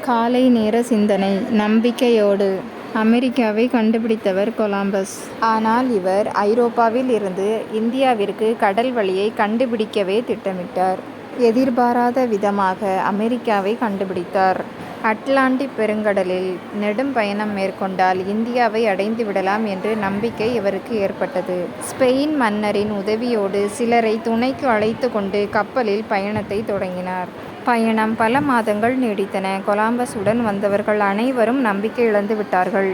காலை நேர சிந்தனை. நம்பிக்கையோடு. அமெரிக்காவை கண்டுபிடித்தவர் கொலம்பஸ். ஆனால் இவர் ஐரோப்பாவில் இருந்து இந்தியாவிற்கு கடல் வழியை கண்டுபிடிக்கவே திட்டமிட்டார். எதிர்பாராத விதமாக அமெரிக்காவை கண்டுபிடித்தார். அட்லாண்டிக் பெருங்கடலில் நெடும் பயணம் மேற்கொண்டால் இந்தியாவை அடைந்து விடலாம் என்ற நம்பிக்கை இவருக்கு ஏற்பட்டது. ஸ்பெயின் மன்னரின் உதவியோடு சிலரை துணைக்கு அழைத்து கொண்டு கப்பலில் பயணத்தை தொடங்கினார். பயணம் பல மாதங்கள் நீடித்தன. கொலம்பஸ் உடன் வந்தவர்கள் அனைவரும் நம்பிக்கை இழந்து விட்டார்கள்.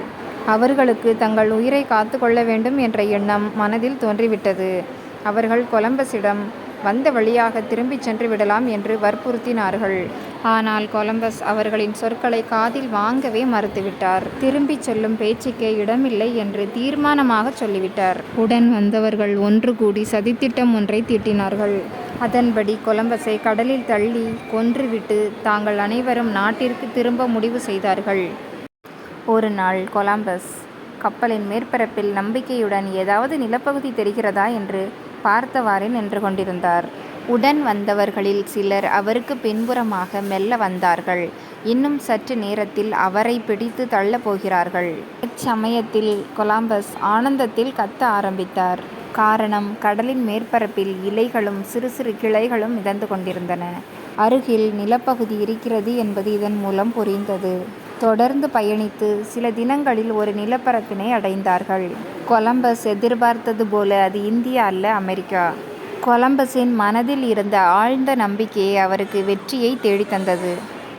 அவர்களுக்கு தங்கள் உயிரை காத்து கொள்ள வேண்டும் என்ற எண்ணம் மனதில் தோன்றிவிட்டது. அவர்கள் கொலம்பஸிடம் வந்த வழியாக திரும்பிச் சென்று விடலாம் என்று வற்புறுத்தினார்கள். ஆனால் கொலம்பஸ் அவர்களின் சொற்களை காதில் வாங்கவே மறுத்துவிட்டார். திரும்பிச் செல்லும் பேச்சுக்கே இடமில்லை என்று தீர்மானமாக சொல்லிவிட்டார். உடன் வந்தவர்கள் ஒன்று கூடி சதித்திட்டம் ஒன்றை தீட்டினார்கள். அதன்படி கொலம்பஸை கடலில் தள்ளி கொன்றுவிட்டு தாங்கள் அனைவரும் நாட்டிற்கு திரும்ப முடிவு செய்தார்கள். ஒரு நாள் கொலம்பஸ் கப்பலின் மேற்பரப்பில் நம்பிக்கையுடன் ஏதாவது நிலப்பகுதி தெரிகிறதா என்று பார்த்தவாறே நின்று கொண்டிருந்தார். உடன் வந்தவர்களில் சிலர் அவருக்கு பின்புறமாக மெல்ல வந்தார்கள். இன்னும் சற்று நேரத்தில் அவரை பிடித்து தள்ளப் போகிறார்கள். இச்சமயத்தில் கொலம்பஸ் ஆனந்தத்தில் கத்த ஆரம்பித்தார். காரணம், கடலின் மேற்பரப்பில் இலைகளும் சிறு சிறு கிளைகளும் மிதந்து கொண்டிருந்தன. அருகில் நிலப்பகுதி இருக்கிறது என்பது இதன் மூலம் புரிந்தது. தொடர்ந்து பயணித்து சில தினங்களில் ஒரு நிலப்பரப்பினை அடைந்தார்கள். கொலம்பஸ் எதிர்பார்த்தது போல அது இந்தியா அல்ல, அமெரிக்கா. கொலம்பஸின் மனதில் இருந்த ஆழ்ந்த நம்பிக்கையே அவருக்கு வெற்றியை தேடித்தந்தது.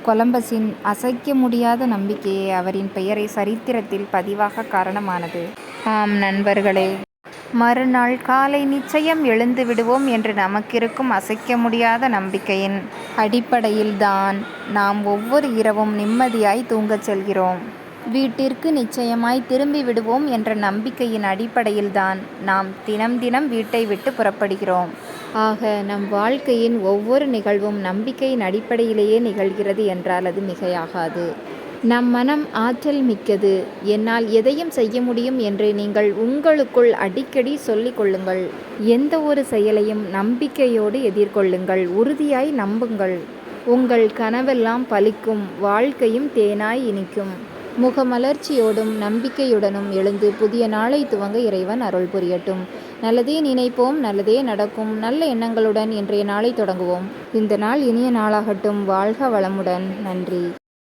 கொலம்பஸின் அசைக்க முடியாத நம்பிக்கையே அவரின் பெயரை சரித்திரத்தில் பதிவாக காரணமானது. ஆம் நண்பர்களே, மறுநாள் காலை நிச்சயம் எழுந்து விடுவோம் என்று நமக்கிருக்கும் அசைக்க முடியாத நம்பிக்கையின் அடிப்படையில்தான் நாம் ஒவ்வொரு இரவும் நிம்மதியாய் தூங்கச் செல்கிறோம். வீட்டிற்கு நிச்சயமாய் திரும்பி விடுவோம் என்ற நம்பிக்கையின் அடிப்படையில்தான் நாம் தினம் தினம் வீட்டை விட்டு புறப்படுகிறோம். ஆக நம் வாழ்க்கையின் ஒவ்வொரு நிகழ்வும் நம்பிக்கையின் அடிப்படையிலேயே நிகழ்கிறது என்றால் அது மிகையாகாது. நம் மனம் ஆற்றல் மிக்கது. என்னால் எதையும் செய்ய முடியும் என்று நீங்கள் உங்களுக்குள் அடிக்கடி சொல்லிக் கொள்ளுங்கள். எந்த ஒரு செயலையும் நம்பிக்கையோடு எதிர்கொள்ளுங்கள். உறுதியாய் நம்புங்கள். உங்கள் கனவெல்லாம் பலிக்கும். வாழ்க்கையும் தேனாய் இனிக்கும். முகமலர்ச்சியோடும் நம்பிக்கையுடனும் எழுந்து புதிய நாளை துவங்க இறைவன் அருள் புரியட்டும். நல்லதே நினைப்போம், நல்லதே நடக்கும். நல்ல எண்ணங்களுடன் இன்றைய நாளை தொடங்குவோம். இந்த நாள் இனிய நாளாகட்டும். வாழ்க வளமுடன். நன்றி.